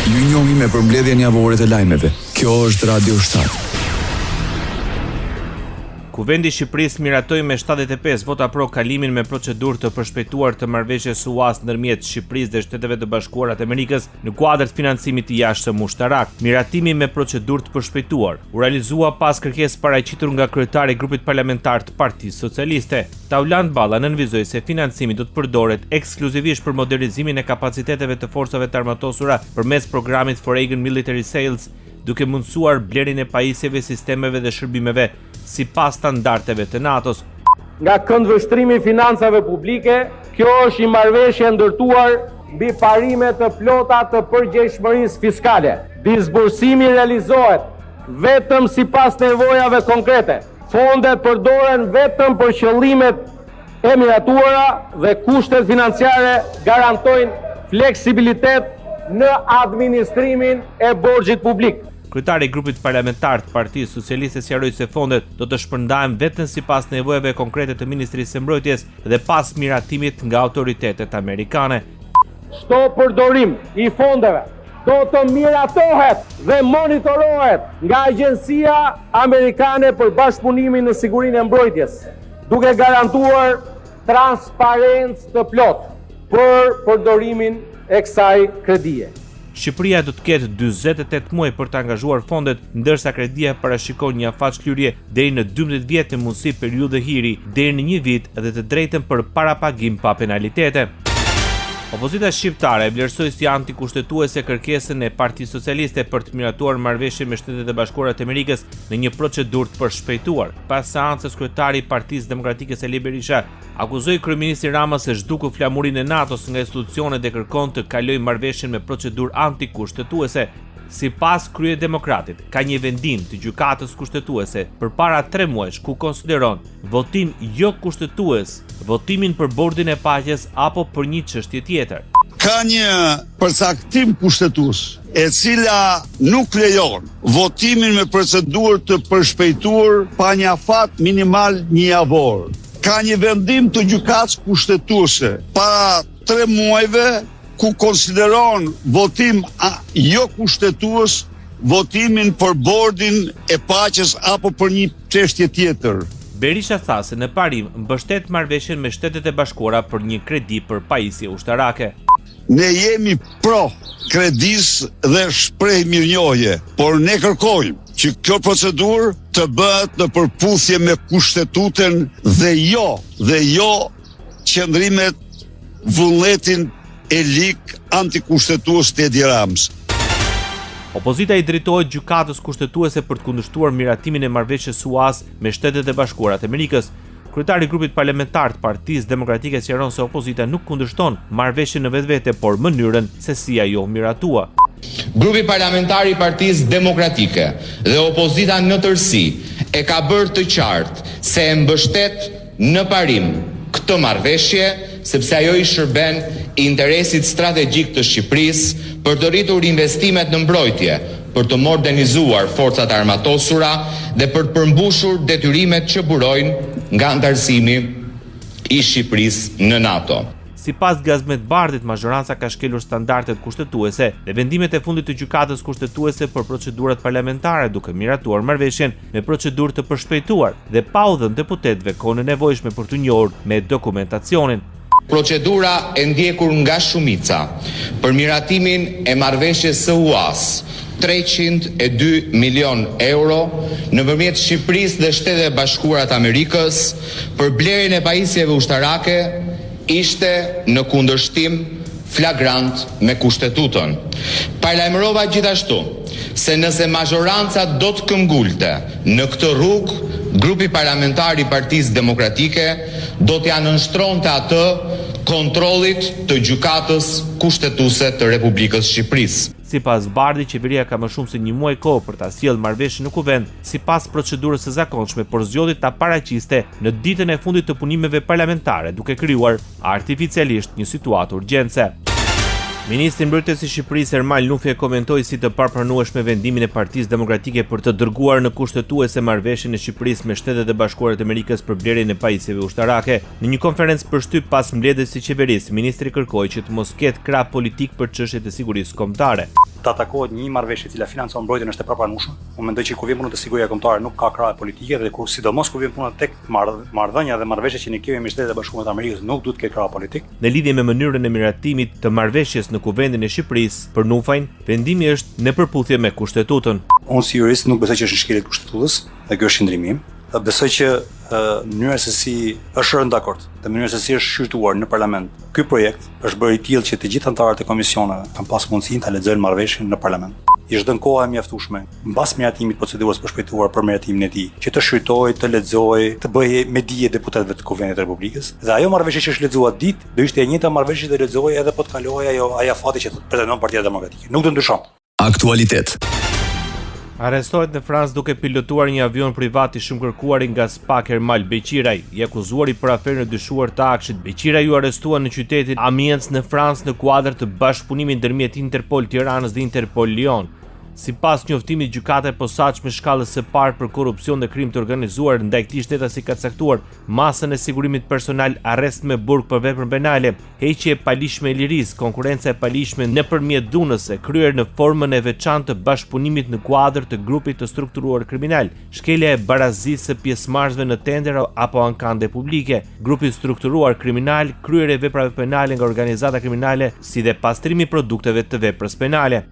Ju njohim me përmbledhjen javore të lajmeve. Kjo është Radio 7. Kuvendi i Shqipërisë miratoi me 75 vota pro kalimin me procedurë të përshpejtuar të marrëveshjes SUA-s ndërmjet Shqipërisë dhe Shteteve të Bashkuara të Amerikës në kuadër të financimit të jashtëm ushtarak. Miratimi me procedurë të përshpejtuar u realizua pas kërkesë paraqitur nga kryetari i grupit parlamentar të Partisë Socialiste. Tauland Balla nënvizoi se financimi do të përdoret ekskluzivisht për modernizimin e kapaciteteve të forcave të armatosura përmes programit Foreign Military Sales, duke mundësuar blerjen e pajisjeve, sistemeve dhe shërbimeve sipas standardeve të NATO-s. Nga këndvështrimi i financave publike, kjo është një marrëveshje ndërtuar mbi parime të plota të përgjegjshmërisë fiskale. Disbursimi realizohet vetëm sipas nevojave konkrete. Fondet përdoren vetëm për qëllimet e miratuara dhe kushtet financiare garantojnë fleksibilitet në administrimin e borxhit publik. Kryetari i grupit parlamentar të Partisë Socialiste sqaroi se fondet do të shpërndahen vetëm sipas nevojave konkrete të Ministrisë së Mbrojtjes dhe pas miratimit nga autoritetet amerikane. Çdo përdorim i fondeve do të miratohet dhe monitorohet nga Agjencia Amerikane për Bashkëpunimin në Sigurinë e Mbrojtjes, duke garantuar transparencë të plotë për përdorimin e kësaj kredie. Shqipëria do të ketë 48 muaj për të angazhuar fondet, ndërsa kredia parashikon një afaqshlyerje deri në 12 vjet me mundësi periudhë hiri deri në 1 vit dhe të drejtën për parapagim pa penalitete. Opozita shqiptare vlerësoi si antikushtetuese kërkesën e Partisë Socialiste për të miratuar marrëveshjen me Shtetet e Bashkuara të Amerikës në një procedurë të përshpejtuar. Pas seancës, kryetari i Partisë Demokratike Sali Berisha akuzoi kryeministin Rama se zhduku flamurinë e NATO-s nga institucionet dhe kërkon të kalojë marrëveshjen me procedurë antikushtetuese. Sipas Kryedemokratit, ka një vendim të gjykatës kushtetuese përpara 3 muajsh ku konsideron votim jo kushtetues, votimin për bordin e paqes apo për një çështje tjetër. Ka një përcaktim kushtetues e cila nuk lejon votimin me procedurë të përshpejtuar pa një afat minimal një javor. Ka një vendim të gjykatës kushtetuese para 3 muajve ku konsideron votim jo kushtetues votimin për bordin e paqes apo për një çështje tjetër. Berisha tha se në parim mbështet marrëveshjen me Shtetet e Bashkuara për një kredi për pajisje ushtarake. Ne jemi pro kredis dhe shpreh mirënjohje, por ne kërkojmë që kjo procedurë të bëhet në përputhje me kushtetutën dhe jo qëndrimet vullnetin e lig antikushtetues të Edi Ramës. Opozita i drejtohet gjykatës kushtetuese për të kundërshtuar miratimin e marrëveshjes SUA-s me Shtetet e Bashkuara të Amerikës. Kryetari i grupit parlamentar të Partisë Demokratike sqaron se opozita nuk kundërshton marrëveshjen në vetvete, por mënyrën se si ajo miratua. Grupi parlamentar i Partisë Demokratike dhe opozita në tërësi e ka bërë të qartë se e mbështet në parim këtë marrëveshje sepse ajo i shërben interesit strategjik të Shqipërisë për të rritur investimet në mbrojtje, për të modernizuar forcat armatosura dhe për të përmbushur detyrimet që burojnë nga antarësimi i Shqipërisë në NATO. Sipas Gazmet Bardit, mazhoranca ka shkelur standardet kushtetuese dhe vendimet e fundit të gjykatës kushtetuese për procedurat parlamentare, duke miratuar marrëveshjen me procedurë të përshpejtuar dhe pa u dhënë deputetëve kohën e nevojshme për të njohur me dokumentacionin. Procedura e ndjekur nga shumica për miratimin e marrëveshjes së SUA-s 302 milion euro nëpërmjet Shqipërisë dhe Shtetet e Bashkuara të Amerikës për blerjen e pajisjeve ushtarake ishte në kundërshtim flagrant me kushtetutën. Paralajmërova gjithashtu se nëse mazhoranca do të këmbgulte në këtë rrugë, grupi parlamentar i Partisë Demokratike do t'ia nënshtronte atë kontrollit të gjykatës kushtetuese të Republikës Shqipërisë. Sipas Bardi, qeveria ka më shumë se 1 muaj kohë për ta sjellë marrëveshjen në kuvend, sipas procedurës së zakonshme, por zgjodhi ta paraqiste në ditën e fundit të punimeve parlamentare, duke krijuar artificialisht një situatë urgjence. Ministri i Mbrojtjes së Shqipërisë Ermal Nufi e komentoi si të papranueshme vendimin e Partisë Demokratike për të dërguar në kushtetuese marrëveshjen e Shqipërisë me Shtetet e Bashkuara të Amerikës për blerjen e pajisjeve ushtarake. Në një konferencë përshtyp pas mbledhjes së qeverisë, ministri kërkoi që të mos ketë krah politik për çështjet e sigurisë kombëtare. të atakohet një marrëveshje e cila financon mbrojtjen është e papranueshme. Unë mendoj që kur vjen puna te siguria kombëtare nuk ka krahë politike dhe kur sidomos kur vjen puna tek marrëdhënia dhe marrëveshjet që ne kemi me Shtetet e Bashkuara të Amerikës nuk duhet të ketë krahë politik. Në lidhje me mënyrën e miratimit të marrëveshjes në Kuvendin e Shqipërisë për Nufajin, vendimi është në përputhje me Kushtetutën. Unë si jurist nuk besoj që është në shkelje të Kushtetutës, dhe kjo është qëndrimi im. Besoj që mënyra se si është rënë dakord dhe mënyra se si është shqyrtuar në parlament ky projekt është bërë i tillë që të gjithë anëtarët e komisioneve kanë pas mundësinë ta lexojnë marrëveshjen në parlament. I është dhënë koha e mjaftueshme mbas miratimit procedurës për shpejtuar për miratimin e tij, që të shfrytojë, të lexojë, të bëjë me dije deputetëve të Kuvendit të Republikës. Dhe ajo marrëveshje që është lexuar ditë do ishte e njëjta marrëveshje që lexojë edhe po të kalojë ajo afati që pretendon Partia Demokratike. Nuk do ndryshon. Aktualitet. Arrestohet në Francë duke pilotuar një avion privat i shumë kërkuar nga Spak Ermal Beqiraj, i akuzuar për aferën e dyshuar të Akshit. Beqiraj u arrestua në qytetin Amiens në Francë në kuadër të bashkëpunimit ndërmjet Interpol Tiranës dhe Interpol Lyon. Sipas njoftimit gjykata e posaçme shkallës së parë për korrupsion dhe krim të organizuar ndaj këtij shtetasi ka caktuar masën e sigurimit personal, arrest me burg për veprën penale, heqje e palishme e lirisë, konkurrenca e palishme nëpërmjet dhunëse, kryer në formën e veçantë të bashkëpunimit në kuadër të grupit të strukturuar kriminal, shkelja e barazisë së pjesëmarrësve në tender apo ankande publike, grupi strukturuar kriminal, kryerja e veprave penale nga organizata kriminale, si dhe pastrimi i produkteve të veprës penale.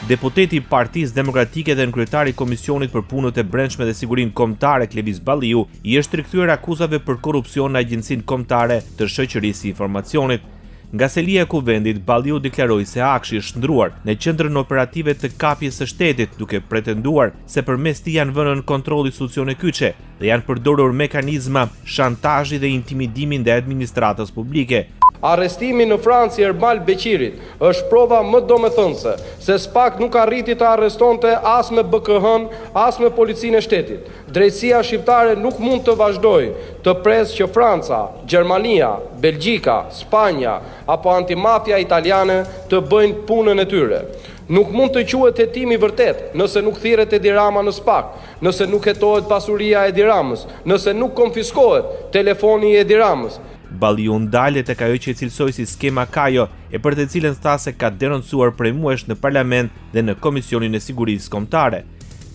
Deputeti i Partisë Demokratike dhe kryetari i Komisionit për Punët e Brendshme dhe Sigurinë Kombëtare Klevis Balliu i është rikthyer akuzave për korrupsion në Agjencinë Kombëtare të Shoqërisë së Informacionit. Nga selia e Kuvendit, Balliu deklaroi se Akshi është ndruar në qendrën operative të kapjes së shtetit, duke pretenduar se përmes tij janë vënë në kontroll institucione kyçe dhe janë përdorur mekanizma shantazhi dhe intimidimi ndaj administratës publike. Arrestimi në Francë i Ermal Beqirit është prova më domethënëse se Spak nuk arriti të arrestonte as me BKH-n, as me policinë e shtetit. Drejtësia shqiptare nuk mund të vazhdojë të presë që Franca, Gjermania, Belgjika, Spanja apo antimafia italiane të bëjnë punën e tyre. Nuk mund të quhet hetimi vërtet nëse nuk thirret Edi Rama në Spak, nëse nuk hetohet pasuria e Edi Ramës, nëse nuk konfiskohet telefoni i Edi Ramës. Balliu ndalet tek ajo që e cilësoi si skema Kajo, e për të cilën tha se ka denoncuar prej muajsh në parlament dhe në Komisionin e Sigurisë Kombëtare.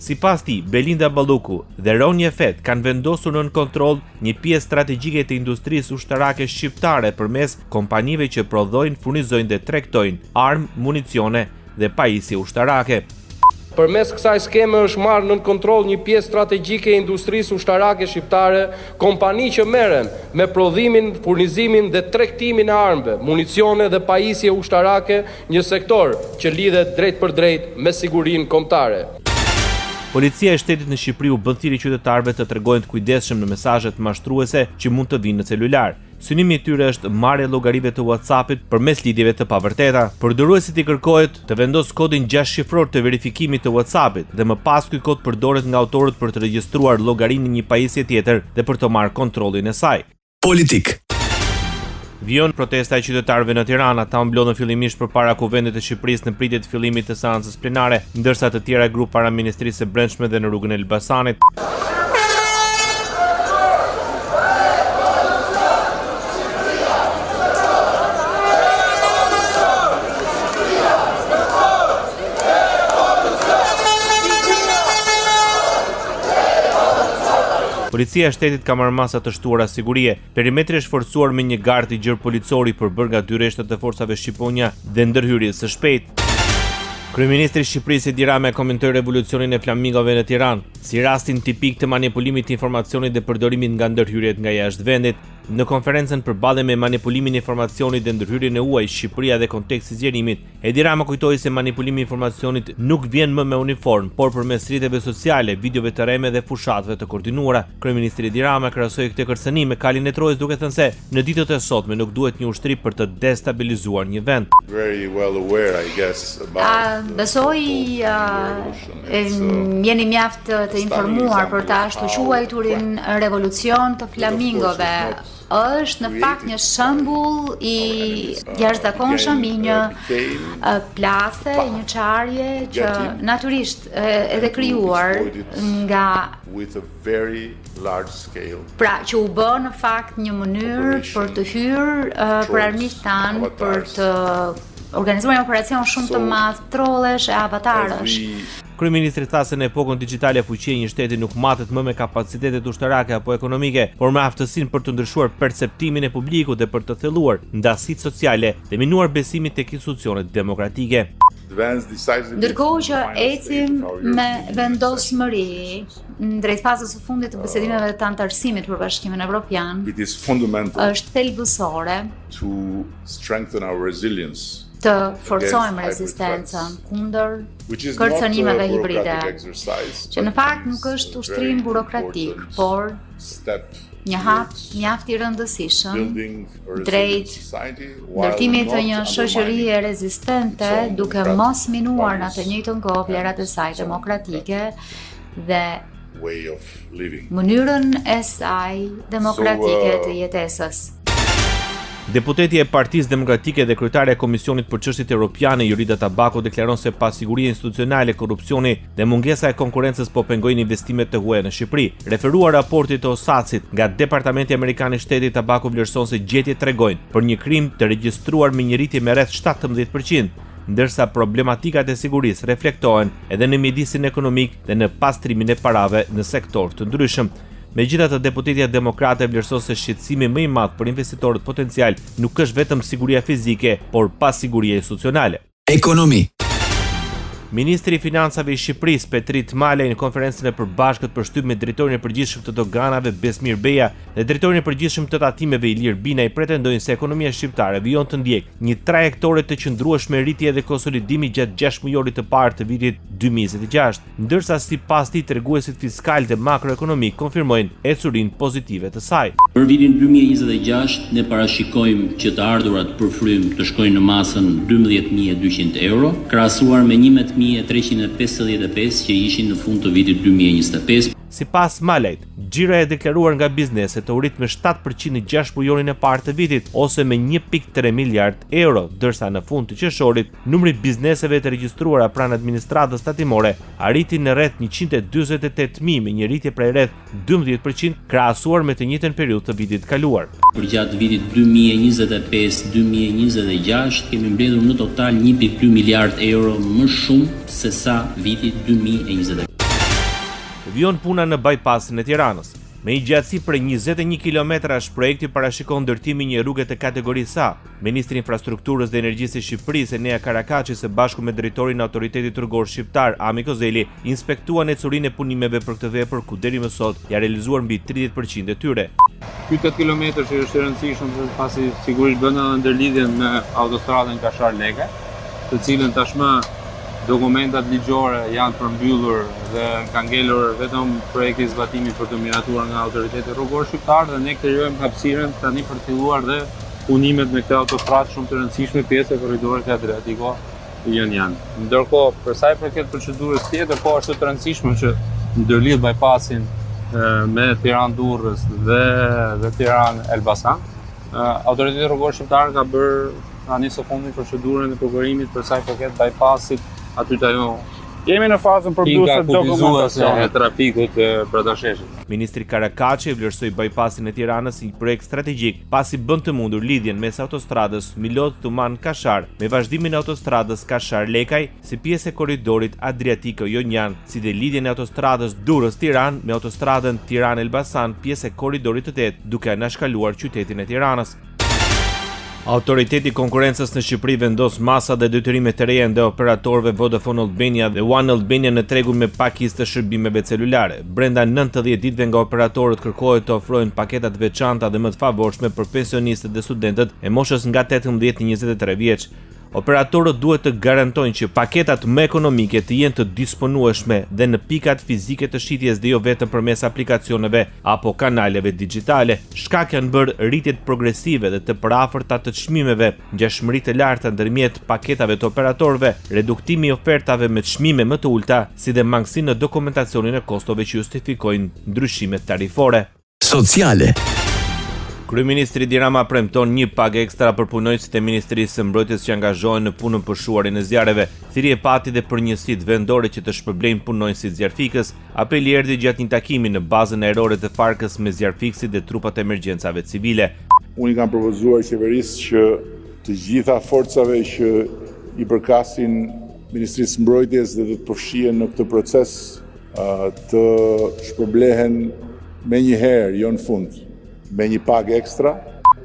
Sipas tij, Belinda Balluku dhe Ronje Fet kanë vendosur nën kontroll një pjesë strategjike të industrisë ushtarake shqiptare përmes kompanive që prodhojnë, furnizojnë dhe tregtojnë armë, municione dhe pajisje ushtarake. Përmes kësaj skeme është marrë nën kontroll një pjesë strategjike e industrisë ushtarake shqiptare, kompani që merren me prodhimin, furnizimin dhe tregtimin e armëve, municione dhe pajisje ushtarake, një sektor që lidhet drejt për drejt me sigurinë kombëtare. Policia e shtetit në Shqipëri u bën thirrje qytetarëve të tregojnë të kujdesshëm në mesazhet mashtruese që mund të vinë në celular. Synimi i tyre është marrja e llogarive të WhatsApp-it përmes lidhjeve të pavërteta. Përdoruesit i kërkohet të vendosë kodin 6 shifror të verifikimit të WhatsApp-it dhe më pas ky kod përdoret nga autorët për të regjistruar llogarinë në një pajisje tjetër dhe për të marrë kontrollin e saj. Politik. Vion protesta e qytetarëve në Tiranë, ata mblodhen fillimisht përpara Kuvendit të Shqipërisë në pritje të fillimit të seancës plenare, ndërsa të tjera grup para Ministrisë së Brendshme dhe në rrugën e Elbasanit. Policia e shtetit ka marrë masa të shtuara sigurie. Perimetri është forcuar me një gard i gjerë policori përbërë nga 2 reshtat të forcave shqiponja dhe ndërhyrjes së shpejtë. Kryeministri i Shqipërisë Edi Rama komentoi revolucionin e flamingove në Tiranë si rastin tipik të manipulimit të informacionit dhe përdorimit nga ndërhyrjet nga jashtë vendit. Në konferencën përballje me manipulimin e informacionit dhe ndërhyrjen e huaj, Shqipëria dhe konteksti i zgjerimit, Edi Rama kujtoi se manipulimi i informacionit nuk vjen më me uniform, por përmes rrjeteve sociale, videove të rreme dhe fushatëve të koordinuara. Kryeministri Edi Rama krahasoi këtë kërcënim me kalin e Trojës duke thënë se në ditët e sotme nuk duhet një ushtri për të destabilizuar një vend. Besoj jeni mjaft të informuar për të ashtu quajturin revolucion të flamingove. Është në fakt një shembull i jashtëzakonshëm i një plase, një çarje që natyrisht edhe krijuar nga pra që u bë në fakt një mënyrë për të hyrë për armiqt tanë, për të organizuar një operacion shumë të madh trollesh e avatarësh. Kryeministri tha se në epokën digjitale fuqia e një shteti nuk matet më me kapacitetet ushtarake apo ekonomike, por me aftësinë për të ndryshuar perceptimin e publikut dhe për të thelluar ndasitë sociale dhe minuar besimin tek institucionet demokratike. Ndërkohë që ecim me vendosmëri drejt fazës së fundit të bisedimeve të antarësimit për Bashkimin Evropian, është thelbësore të forcojmë rezistencën kundër kërcënimeve hibride, që në fakt nuk është ushtrim burokratik, por një hap mjaft i rëndësishëm drejt ndërtimit të një shoqërie rezistente, duke mos minuar në të njëjtën kohë vlerat e saj demokratike dhe mënyrën e saj demokratike të jetesës. Deputeti e Partisë Demokratike dhe kryetare e Komisionit për Çështjet Evropiane Jurida Tabako deklaron se pasiguria institucionale, korrupsioni dhe mungesa e konkurrencës po pengojnë investimet të huaja në Shqipëri. Referuar raportit të OSAC-it nga Departamenti Amerikan i Shtetit, Tabako vlerëson se gjetjet tregojnë për një krim të regjistruar me një rritje me rreth 17%, ndërsa problematikat e sigurisë reflektohen edhe në mjedisin ekonomik dhe në pastrimin e parave në sektor të ndryshëm. Megjithatë, deputetja demokrate vlerëson se shqetësimi më i madh për investitorët potencial nuk është vetëm siguria fizike, por pasiguria institucionale. Ekonomi. Ministri i Financave i Shqipërisë Petrit Malej në konferencën e përbashkët për shtyp me drejtorin e përgjithshëm të doganave Besmir Beja dhe drejtorin e përgjithshëm të tatimeve Ilir Binaj pretendojnë se ekonomia shqiptare vijon të ndjek një trajektore të qëndrueshme rritje dhe konsolidimi gjatë 6 mujorit të parë të vitit 2026, ndërsa sipas tij treguesit fiskal dhe makroekonomik konfirmojnë ecurinë pozitive të saj. Për vitin 2026 ne parashikojmë që të ardhurat për frym të shkojnë në masën 12.200 euro, krahasuar me 11.355 që ishin në fund të vitit 2025. Sipas Malejt, xhira e deklaruar nga bizneset të urrit me 7% në 6 mujorin e parë të vitit ose me 1.3 miliard euro, ndërsa në fund të qershorit numri i bizneseve të regjistruara pranë administratës tatimore arriti në rreth 148.000 me një rritje prej rreth 12% krahasuar me të njëjtën periudhë të vitit kaluar. Për gjatë vitit 2025-2026 kemi mbledhur në total 1.2 miliard euro më shumë se sa viti 2025. Vijon puna në bypassin e Tiranës. Me një gjatësi për 21 kilometrash, projekti parashikon ndërtimin një rruge të kategorisë A. Ministri i Infrastrukturës dhe Energjisë së Shqipërisë Enea Karakaçi së bashku me drejtorin e Autoritetit Rrugor Shqiptar Ami Kozeli inspektuan ecurinë e punimeve për këtë vepër, ku deri më sot janë realizuar mbi 30% e tyre. Ky 8 kilometër që është i rëndësishëm pasi sigurisht bën edhe ndërlidhjen me autostradën Kashar-Leke, të cilën tashmë dokumentat ligjore janë përmbyllur dhe ka ngelur vetëm projekti i zbatimit për të miratuar nga Autoriteti Rrugor Shqiptar dhe ne krijojmë hapësirën tani për të filluar dhe punimet me këtë autostradë shumë të rëndësishme, pjesë e korridorit Adriatiko Jonian. Ndërkohë, për sa i përket procedurës tjetër, po është të rëndësishme që ndërlidh bypassin me Tiranë-Durrës dhe Tiranë-Elbasan. Autoriteti Rrugor Shqiptar ka tani së fundit procedurën e përkërimit për sa i përket bypassit aty të ajo. Jemi në fazën përmbysëse dokumentacione e trafikut brendasheshit. Ministri Karakaçi vlerësoi bypassin e Tiranës si projekt strategjik, pasi bën të mundur lidhjen mes autostradës Milot-Tuman-Kashar me vazhdimin e autostradës Kashar-Lekaj si pjesë e korridorit Adriatiko-Jonian, si dhe lidhjen e autostradës Durrës-Tiranë me autostradën Tiranë-Elbasan, pjesë e korridorit të 8, duke anashkaluar qytetin e Tiranës. Autoriteti i konkurrencës në Shqipëri vendos masa dhe detyrime të reja ndaj operatorëve Vodafone Albania dhe One Albania në tregun me pakisë të shërbimeve celulare. Brenda 90 ditëve nga operatorët kërkohet të ofrojnë paketa të veçanta dhe më të favorshme për pensionistët dhe studentët e moshës nga 18 në 23 vjeç. Operatorët duhet të garantojnë që paketat më ekonomike të jenë të disponueshme dhe në pikat fizike të shitjes dhe jo vetëm përmes aplikacioneve apo kanaleve digjitale. Shkak janë bërë rritjet progresive dhe të përafërta të çmimeve, ngjashmëri të larta ndërmjet paketave të operatorëve, reduktimi i ofertave me çmime më të ulta, si dhe mangësi në dokumentacionin e kostove që justifikojnë ndryshimet tarifore. Sociale. Kryeministri Edi Rama premton një pagë ekstra për punonjësit e Ministrisë së Mbrojtjes që angazhohen në punën pushuarin e zjarreve. Thirrje e pati dhe për njësitë vendore që të shpërblejnë punonjësit zjarfikës. Apeli erdhi gjatë një takimi në bazën ajrore të Farkës me zjarfikësit dhe trupat e emergjencave civile. Unë i kam propozuar qeverisë që të gjitha forcave që i përkasin Ministrisë Mbrojtjes dhe të përfshihen në këtë proces të shpërblehen me një herë, jo në fund, me një pagë ekstra.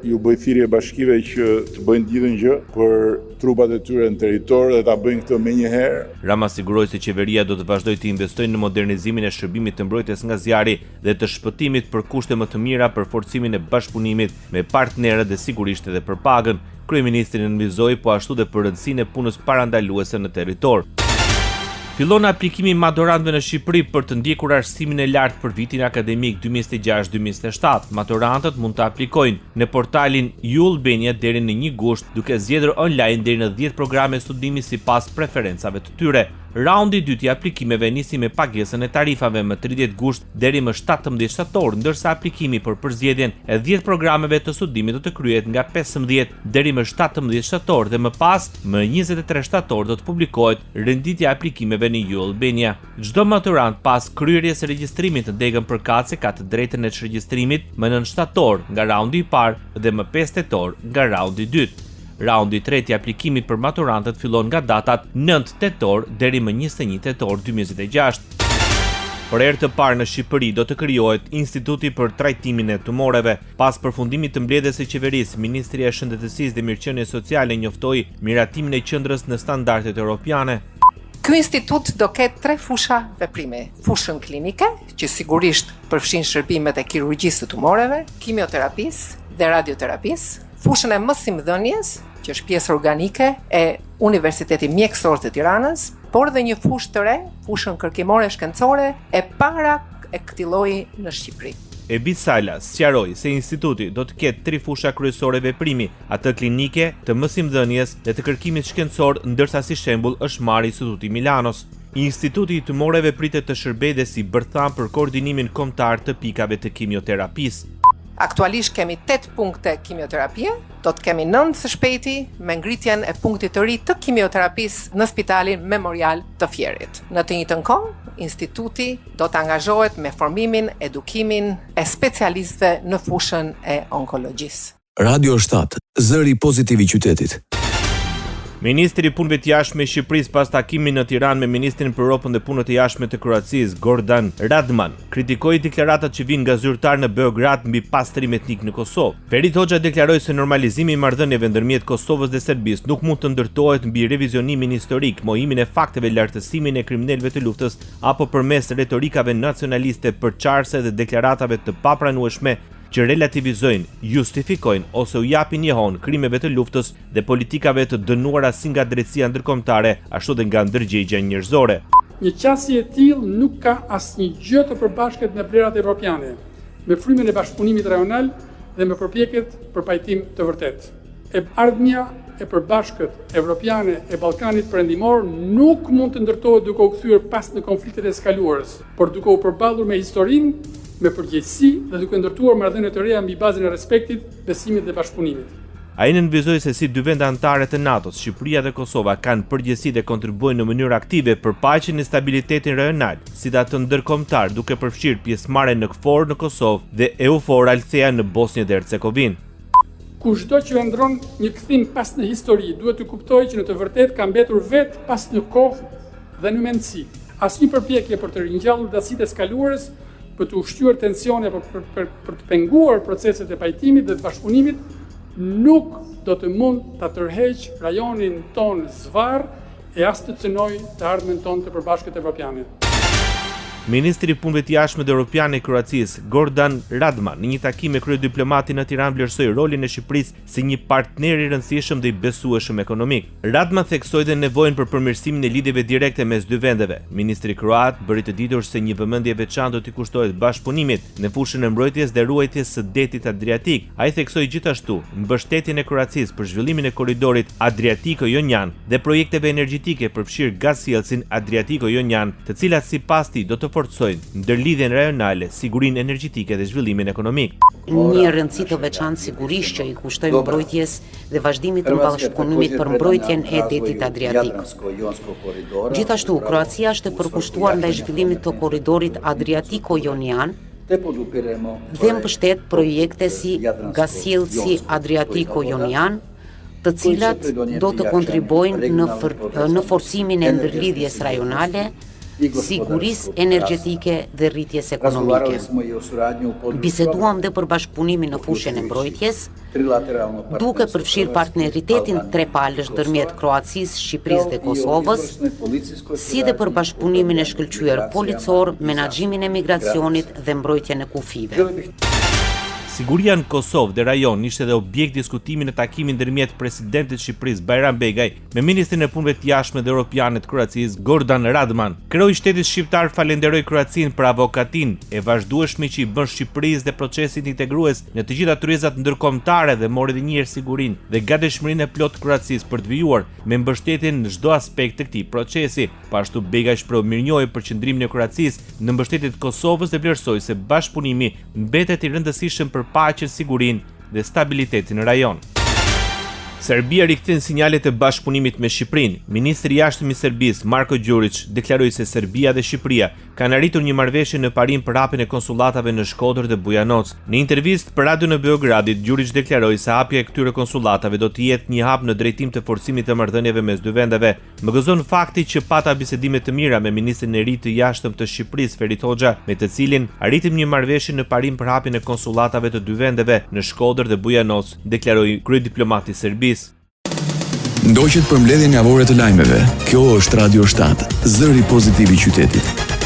Ju bëj thirrje bashkive që të bëjnë gjithë gjë për trupat e tyre në territor dhe ta bëjnë këtë menjëherë. Rama siguroi se qeveria do të vazhdojë të investojë në modernizimin e shërbimit të mbrojtjes nga zjarri dhe të shpëtimit për kushte më të mira për forcimin e bashkëpunimit me partnerët dhe sigurisht edhe për pagën. Kryeministri nënvizoi po ashtu dhe për rëndësinë e punës parandaluese në territor. Fillon aplikimi i maturantëve në Shqipëri për të ndjekur arsimin e lartë për vitin akademik 2026-2027. Maturantët mund të aplikojnë në portalin U-Albania deri në 1 gusht, duke zgjedhur online deri në 10 programe studimi sipas preferencave të tyre. Raundi i dytë i aplikimeve nisi me pagesën e tarifave më 30 gusht deri më 17 shtator, ndërsa aplikimi për përzgjedhjen e 10 programeve të studimit do të kryhet nga 15 deri më 17 shtator dhe më pas më 23 shtator do të publikohet renditja e aplikimeve në U-Albania. Çdo maturant pas kryerjes së regjistrimit në degën përkatëse ka të drejtën e regjistrimit më 9 shtator nga raundi i parë dhe më 5 tetor nga raundi i dytë. Raundi i tretë i aplikimit për maturantët fillon nga datat 9 tetor deri më 21 tetor 2026. Për herë të parë në Shqipëri do të krijohet Instituti për Trajtimin e Tumoreve. Pas përfundimit të mbledhjes së qeverisë, Ministria e Shëndetësisë dhe Mirëqenies Sociale njoftoi miratimin e qendrës në standardet europiane. Ky institut do ketë 3 fusha veprimi. Fushën klinike, që sigurisht përfshin shërbimet e kirurgjisë të tumoreve, kimioterapisë dhe radioterapisë, fushën e mësimdhënies, që është pjesë organike e Universitetit Mjekësor të Tiranës, por dhe një fushë të re, fushën kërkimore shkencore e para e këtij lloji në Shqipëri. Ebit Sala sqaroi se instituti do të ketë 3 fusha kryesore veprimi, atë klinike, të mësimdhënies dhe të kërkimit shkencor, ndërsa si shembull është marrë Instituti Milanos. Instituti i tumoreve pritet të shërbejë dhe si bërtham për koordinimin kombëtar të pikave të kimioterapisë. Aktualisht kemi 8 punkte kimioterapie, do të kemi 9 së shpejti me ngritjen e punktit të ri të kimioterapisë në Spitalin Memorial të Fierit. Në të njëjtën kohë, instituti do të angazhohet me formimin, edukimin e specialistëve në fushën e onkologjisë. Radio 7, zëri pozitiv i qytetit. Ministri i Punëve të Jashtme i Shqipërisë pas takimit në Tiranë me ministrin për ropën dhe punët e jashtme të Kroacisë, Gordan Radman, kritikoi deklaratat që vijnë nga zyrtar në Beograd mbi pastrim etnik në Kosovë. Ferit Hoxha deklaroi se normalizimi i marrëdhënieve ndërmjet Kosovës dhe Serbisë nuk mund të ndërtohet mbi revizionimin historik, mohimin e fakteve, lartësimin e kriminalëve të luftës apo përmes retorikave nacionaliste, përçarëse dhe deklaratave të papranueshme që relativizojnë, justifikojnë ose u japin njehon krimeve të luftës dhe politikave të dënuara si nga drejtësia ndërkombëtare, ashtu dhe nga ndërgjegjja njerëzore. Një qasje e tillë nuk ka asnjë gjë të përbashkët me vlerat evropiane, me frymën e bashkëpunimit rajonal dhe me përpjekjet për pajtim të vërtetë. E ardhmja e përbashkët evropiane e Ballkanit Perëndimor nuk mund të ndërtohet duke u kthyer pas në konfliktet e skaluarës, por duke u përballur me historinë, me përgjegjësi dhe duke ndërtuar marrëdhënie të reja mbi bazën e respektit, besimit dhe bashkëpunimit. Ai nënvizoi se si 2 vende anëtare të NATO-s, Shqipëria dhe Kosova, kanë përgjegjësi dhe kontribuojnë në mënyrë aktive për paqen e stabilitetin rajonal, si dhe atë ndërkombëtar, duke përfshirë pjesëmarrje në KFOR në Kosovë dhe EUFOR Althea në Bosnjë dhe Hercegovinë. Kushdo që vendron një kthim pas në histori, duhet të kuptojë që në të vërtetë ka mbetur vetë pas në kohë dhe në mendësi. Asnjë përpjekje për të ringjallur datësitë e skaluarës, për të ushqyer tensione për të penguar proceset e pajtimit dhe të bashkëpunimit, nuk do të mund ta tërheqë rajonin ton zvarr e as të cënojë të ardhmen ton të përbashkët evropiane. Ministri i Punëve të Jashtme dhe Europiane i Kroacisë, Gordan Radman, në një takim me kryediplomatin në Tiranë vlerësoi rolin e Shqipërisë si një partner i rëndësishëm dhe i besueshëm ekonomik. Radman theksoi dhe nevojën për përmirësimin e lidhjeve direkte mes dy vendeve. Ministri kroat bëri të ditur se një vëmendje veçantë do t'i kushtohet bashkëpunimit në fushën e mbrojtjes dhe ruajtjes së detit Adriatik. Ai theksoi gjithashtu mbështetjen e Kroacisë për zhvillimin e korridorit Adriatiko-Jonian dhe projekteve energjetike përfshirë gazsjellsin Adriatiko-Jonian, të cilat sipas tij do të forcojnë ndërlidhjen rajonale, sigurinë energjetike dhe zhvillimin ekonomik. Një rëndësi të veçantë sigurisht që i kushtojmë mbrojtjes dhe vazhdimit të bashkëpunimit për mbrojtjen e detit Adriatik. Gjithashtu, Kroacia është e përkushtuar ndaj zhvillimit të korridorit Adriatiko-Jonian dhe mbështet projekte si gazsjellsi Adriatiko-Jonian, të cilat do të kontribojnë në forcimin e ndërlidhjes rajonale, sigurisë energjetike dhe rritjes ekonomike. Biseduam dhe për bashkëpunimin në fushën e mbrojtjes, duke përfshirë partneritetin trepalësh ndërmjet Kroacisë, Shqipërisë dhe Kosovës, si dhe për bashkëpunimin e shkëlqyer policor, menaxhimin e migracionit dhe mbrojtjen e kufive. Siguria në Kosovë dhe rajon ishte edhe objekt diskutimi në takimin ndërmjet presidentit të Shqipërisë Bajram Begaj me ministrin e punëve të jashtme dhe europiane të Kroacisë Gordan Radman. Kreu i shtetit shqiptar falenderoi Kroacinë për avokatinë e vazhdueshme që i bën Shqipërisë dhe procesit integrues në të gjitha turizat ndërkombëtare dhe mori edhe një herë sigurinë dhe gatishmërinë e plotë të Kroacisë për të vijuar me mbështetjen në çdo aspekt të këtij procesi. Pashtu Begaj shpreu mirënjohje për qëndrimin e Kroacisë në mbështetje të Kosovës dhe vlerësoi se bashkëpunimi mbetet i rëndësishëm për paqen, sigurinë dhe stabilitetin në rajon. Serbia rikthen sinjalet e bashkëpunimit me Shqipërinë. Ministri i jashtëm i Serbisë, Marko Đurić, deklaroi se Serbia dhe Shqipëria kanë arritur një marrëveshje në parim për hapjen e konsullatave në Shkodër dhe Bujanoc. Në intervistë për radion në Beogradit, Đurić deklaroi se hapja e këtyre konsullatave do të jetë një hap në drejtim të forcimit të marrëdhënieve mes dy vendeve. Më gëzon fakti që pata bisedime të mira me ministrin e ri të jashtëm të Shqipërisë, Ferit Hoxha, me të cilin arritëm një marrëveshje në parim për hapjen e konsullatave të dy vendeve në Shkodër dhe Bujanoc, deklaroi kryediplomati i Serbisë. Ndoqet përmbledhjen javore të lajmeve. Kjo është Radio 7, zëri pozitiv i qytetit.